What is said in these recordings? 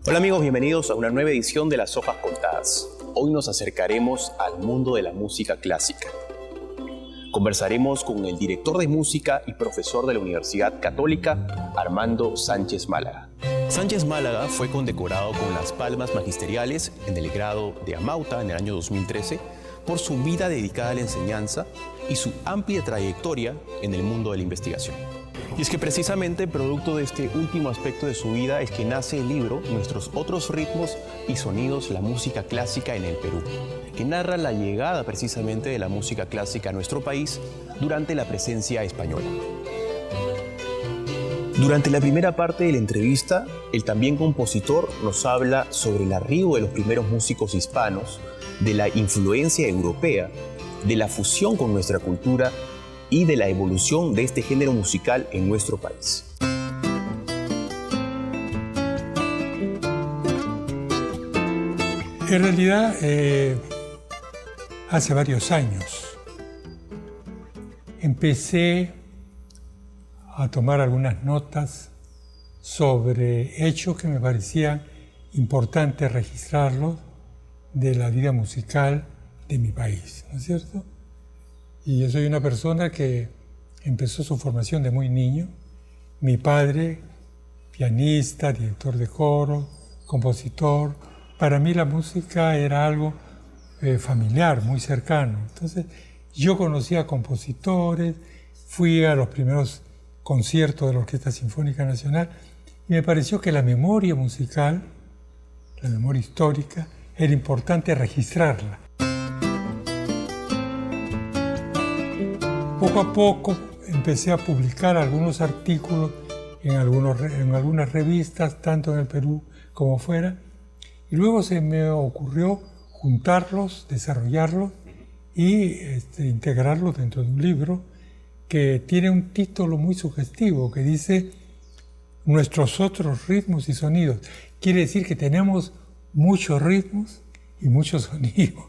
Hola amigos, bienvenidos a una nueva edición de Las Hojas Contadas. Hoy nos acercaremos al mundo de la música clásica. Conversaremos con el director de música y profesor de la Universidad Católica, Armando Sánchez Málaga. Sánchez Málaga fue condecorado con las palmas magisteriales en el grado de Amauta en el año 2013 por su vida dedicada a la enseñanza y su amplia trayectoria en el mundo de la investigación. Y es que precisamente producto de este último aspecto de su vida es que nace el libro Nuestros otros ritmos y sonidos, la música clásica en el Perú, que narra la llegada precisamente de la música clásica a nuestro país durante la presencia española. Durante la primera parte de la entrevista, el también compositor nos habla sobre el arribo de los primeros músicos hispanos, de la influencia europea, de la fusión con nuestra cultura y de la evolución de este género musical en nuestro país. En realidad, hace varios años empecé a tomar algunas notas sobre hechos que me parecían importantes registrarlos de la vida musical de mi país, ¿no es cierto? Y yo soy una persona que empezó su formación de muy niño. Mi padre, pianista, director de coro, compositor. Para mí la música era algo familiar, muy cercano. Entonces yo conocía a compositores, fui a los primeros conciertos de la Orquesta Sinfónica Nacional y me pareció que la memoria musical, la memoria histórica, era importante registrarla. Poco a poco empecé a publicar algunos artículos en algunas revistas, tanto en el Perú como fuera, y luego se me ocurrió juntarlos, desarrollarlos y integrarlos dentro de un libro que tiene un título muy sugestivo que dice Nuestros otros ritmos y sonidos. Quiere decir que tenemos muchos ritmos y muchos sonidos.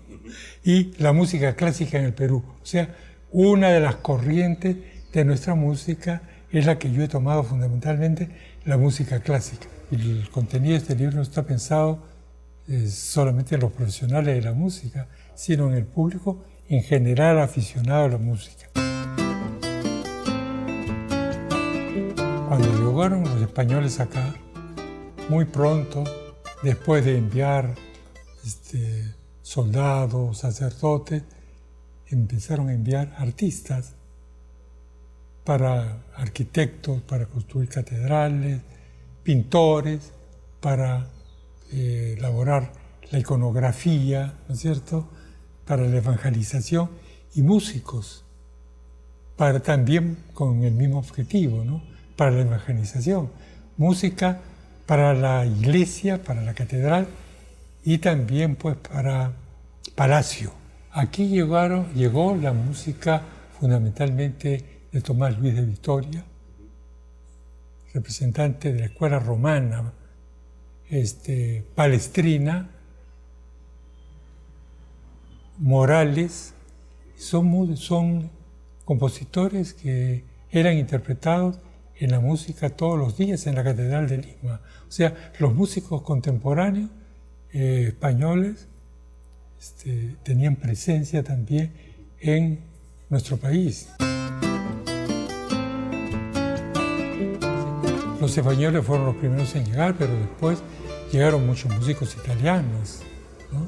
Y la música clásica en el Perú. O sea, una de las corrientes de nuestra música es la que yo he tomado fundamentalmente, la música clásica. Y el contenido de este libro no está pensado solamente en los profesionales de la música, sino en el público en general aficionado a la música. Cuando llegaron los españoles acá, muy pronto, después de enviar soldados, sacerdotes, empezaron a enviar artistas para arquitectos, para construir catedrales, pintores, para elaborar la iconografía, ¿no es cierto?, para la evangelización, y músicos, para también con el mismo objetivo, ¿no?, para la evangelización. Música para la iglesia, para la catedral y también pues para palacio. Aquí llegó la música fundamentalmente de Tomás Luis de Victoria, representante de la escuela romana, palestrina, Morales. Son compositores que eran interpretados en la música todos los días en la Catedral de Lima. O sea, los músicos contemporáneos españoles tenían presencia también en nuestro país. Los españoles fueron los primeros en llegar, pero después llegaron muchos músicos italianos, ¿no?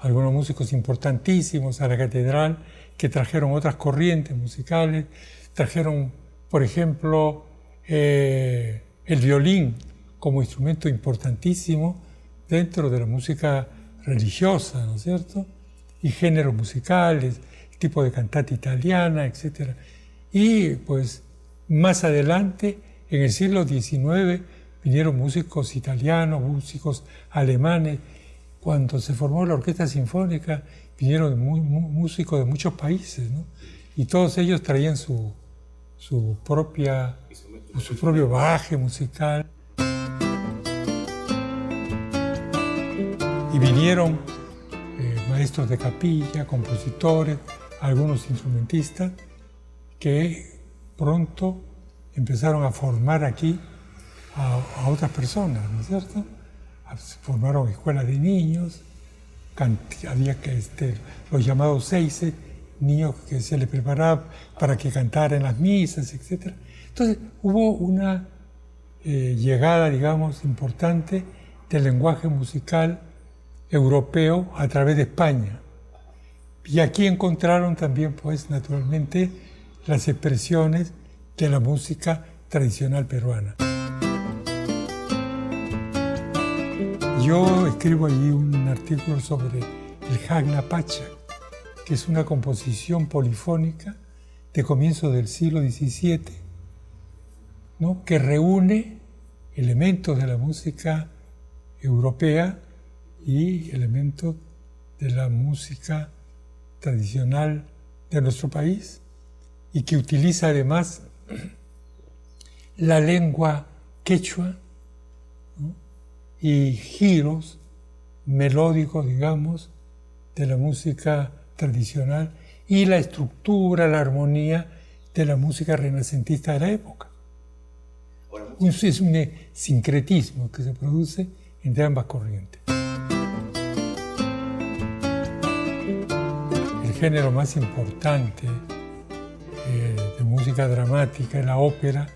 Algunos músicos importantísimos a la catedral que trajeron otras corrientes musicales, trajeron, por ejemplo, el violín como instrumento importantísimo dentro de la música religiosa, ¿no es cierto? Y géneros musicales, tipo de cantata italiana, etc. Y pues más adelante, en el siglo XIX, vinieron músicos italianos, músicos alemanes. Cuando se formó la Orquesta Sinfónica, vinieron músicos de muchos países, ¿no? Y todos ellos traían su propio bagaje musical. Y vinieron maestros de capilla, compositores, algunos instrumentistas, que pronto empezaron a formar aquí a otras personas, ¿no es cierto? se formaron escuelas de niños, había los llamados seises, niños que se les preparaba para que cantaran en las misas, etc. Entonces hubo una llegada, digamos, importante del lenguaje musical europeo a través de España. Y aquí encontraron también, pues, naturalmente, las expresiones de la música tradicional peruana. Yo escribo allí un artículo sobre el Jagna Pacha, que es una composición polifónica de comienzo del siglo XVII, ¿no?, que reúne elementos de la música europea y elementos de la música tradicional de nuestro país, y que utiliza además la lengua quechua, ¿no?, y giros melódicos, digamos, de la música tradicional y la estructura, la armonía de la música renacentista de la época. Es un sincretismo que se produce entre ambas corrientes. El género más importante de música dramática es la ópera,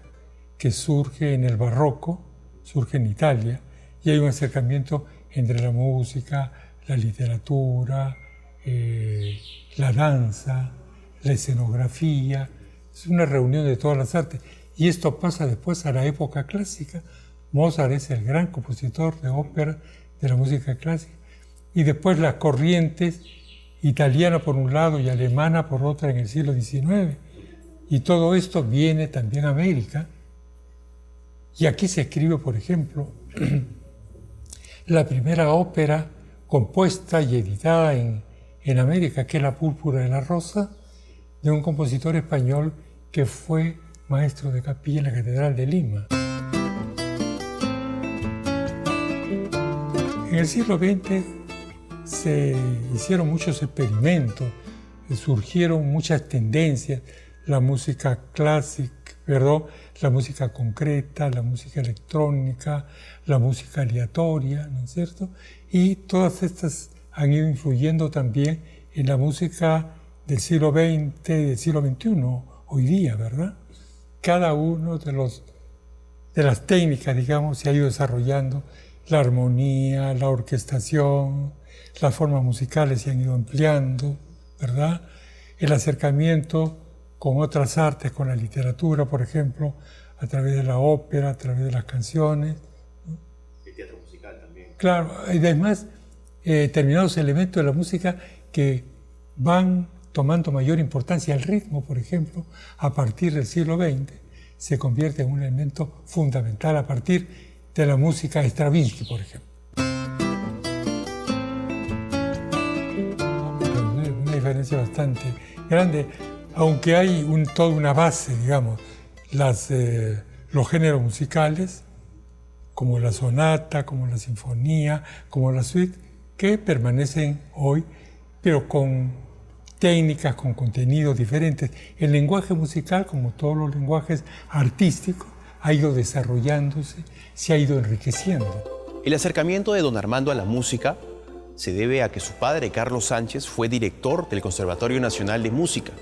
que surge en el barroco, surge en Italia, y hay un acercamiento entre la música, la literatura, la danza, la escenografía. Es una reunión de todas las artes. Y esto pasa después a la época clásica. Mozart es el gran compositor de ópera de la música clásica. Y después las corrientes italiana por un lado y alemana por otra en el siglo XIX. Y todo esto viene también a América. Y aquí se escribe, por ejemplo, la primera ópera compuesta y editada en América, que es La Púrpura de la Rosa, de un compositor español que fue maestro de capilla en la Catedral de Lima. En el siglo XX se hicieron muchos experimentos, surgieron muchas tendencias, la música clásica, la música concreta, la música electrónica, la música aleatoria, ¿no es cierto? Y todas estas han ido influyendo también en la música del siglo XX, del siglo XXI, hoy día, ¿verdad? Cada uno de las técnicas, digamos, se ha ido desarrollando, la armonía, la orquestación, las formas musicales se han ido ampliando, ¿verdad? El acercamiento con otras artes, con la literatura, por ejemplo, a través de la ópera, a través de las canciones, ¿no? El teatro musical también. Claro, y además determinados elementos de la música que van tomando mayor importancia. El ritmo, por ejemplo, a partir del siglo XX, se convierte en un elemento fundamental a partir de la música de Stravinsky, por ejemplo. Una diferencia bastante grande, aunque hay toda una base, digamos, los géneros musicales, como la sonata, como la sinfonía, como la suite, que permanecen hoy, pero con técnicas, con contenidos diferentes. El lenguaje musical, como todos los lenguajes artísticos, ha ido desarrollándose, se ha ido enriqueciendo. El acercamiento de don Armando a la música se debe a que su padre, Carlos Sánchez, fue director del Conservatorio Nacional de Música.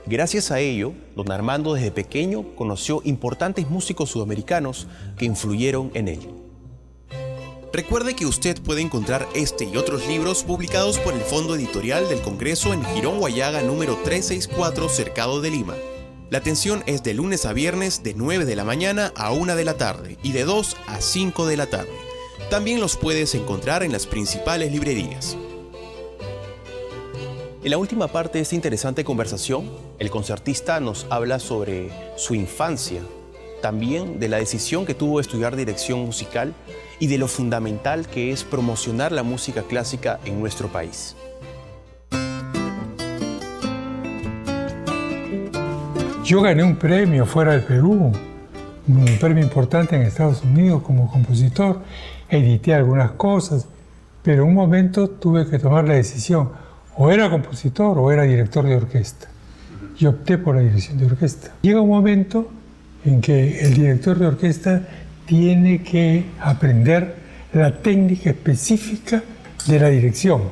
Gracias a ello, don Armando desde pequeño conoció importantes músicos sudamericanos que influyeron en él. Recuerde que usted puede encontrar este y otros libros publicados por el Fondo Editorial del Congreso en Girón Guayaga número 364, Cercado de Lima. La atención es de lunes a viernes de 9 de la mañana a 1 de la tarde y de 2 a 5 de la tarde. También los puedes encontrar en las principales librerías. En la última parte de esta interesante conversación, el concertista nos habla sobre su infancia, también de la decisión que tuvo de estudiar dirección musical y de lo fundamental que es promocionar la música clásica en nuestro país. Yo gané un premio fuera del Perú, un premio importante en Estados Unidos como compositor. Edité algunas cosas, pero en un momento tuve que tomar la decisión. O era compositor o era director de orquesta. Y opté por la dirección de orquesta. Llega un momento en que el director de orquesta tiene que aprender la técnica específica de la dirección.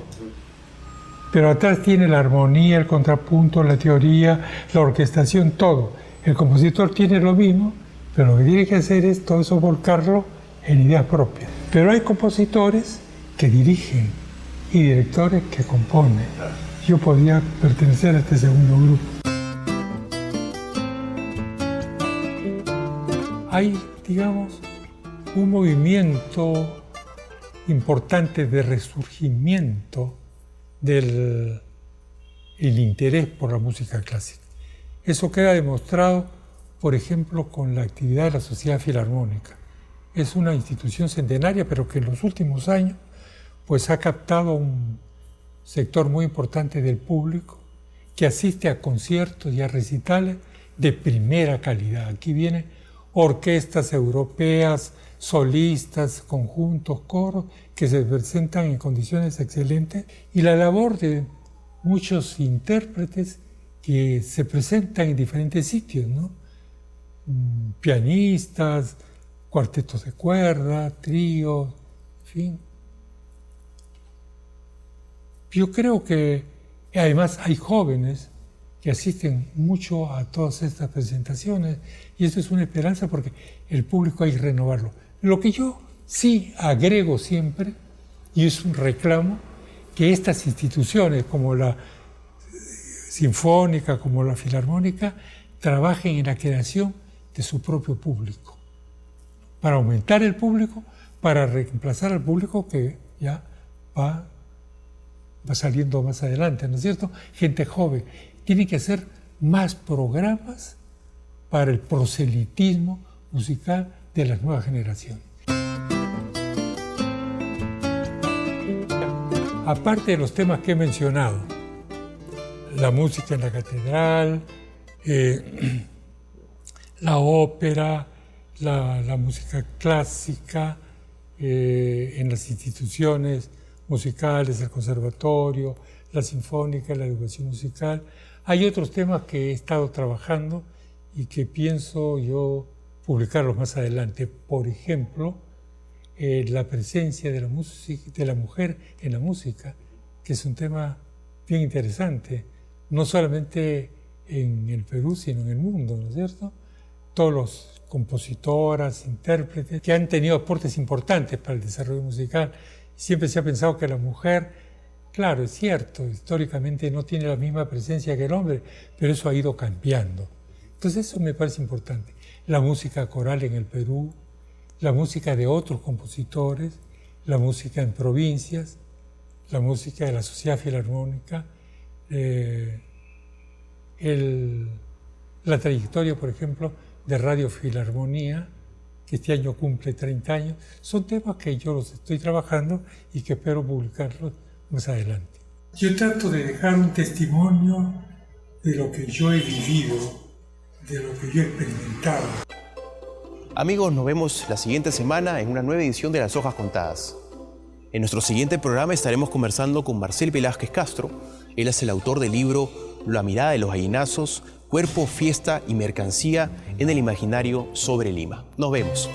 Pero atrás tiene la armonía, el contrapunto, la teoría, la orquestación, todo. El compositor tiene lo mismo, pero lo que tiene que hacer es todo eso volcarlo en ideas propias. Pero hay compositores que dirigen y directores que componen. Yo podía pertenecer a este segundo grupo. Hay, digamos, un movimiento importante de resurgimiento del interés por la música clásica. Eso queda demostrado, por ejemplo, con la actividad de la Sociedad Filarmónica. Es una institución centenaria, pero que en los últimos años pues, ha captado un sector muy importante del público que asiste a conciertos y a recitales de primera calidad. Aquí vienen orquestas europeas, solistas, conjuntos, coros, que se presentan en condiciones excelentes, y la labor de muchos intérpretes que se presentan en diferentes sitios, ¿no? Pianistas, cuartetos de cuerda, tríos, en fin. Yo creo que además hay jóvenes que asisten mucho a todas estas presentaciones, y eso es una esperanza porque el público hay que renovarlo. Lo que yo sí agrego siempre, y es un reclamo, que estas instituciones como la Sinfónica, como la Filarmónica, trabajen en la creación de su propio público, para aumentar el público, para reemplazar al público que ya va saliendo más adelante, ¿no es cierto? Gente joven. Tienen que hacer más programas para el proselitismo musical de las nuevas generaciones. Aparte de los temas que he mencionado, la música en la catedral, la ópera, la música clásica, en las instituciones musicales, el conservatorio, la sinfónica, la educación musical. Hay otros temas que he estado trabajando y que pienso yo publicarlos más adelante. Por ejemplo, la presencia de la mujer en la música, que es un tema bien interesante, no solamente en el Perú, sino en el mundo, ¿no es cierto? Todos los compositoras, intérpretes, que han tenido aportes importantes para el desarrollo musical. Siempre se ha pensado que la mujer, claro, es cierto, históricamente no tiene la misma presencia que el hombre, pero eso ha ido cambiando. Entonces eso me parece importante. La música coral en el Perú, la música de otros compositores, la música en provincias, la música de la Sociedad Filarmónica, la trayectoria, por ejemplo, de Radio Filarmonía, que este año cumple 30 años, son temas que yo los estoy trabajando y que espero publicarlos más adelante. Yo trato de dejar un testimonio de lo que yo he vivido, de lo que yo he experimentado. Amigos, nos vemos la siguiente semana en una nueva edición de Las Hojas Contadas. En nuestro siguiente programa estaremos conversando con Marcel Velázquez Castro. Él es el autor del libro La mirada de los gallinazos, cuerpo, fiesta y mercancía en el imaginario sobre Lima. Nos vemos.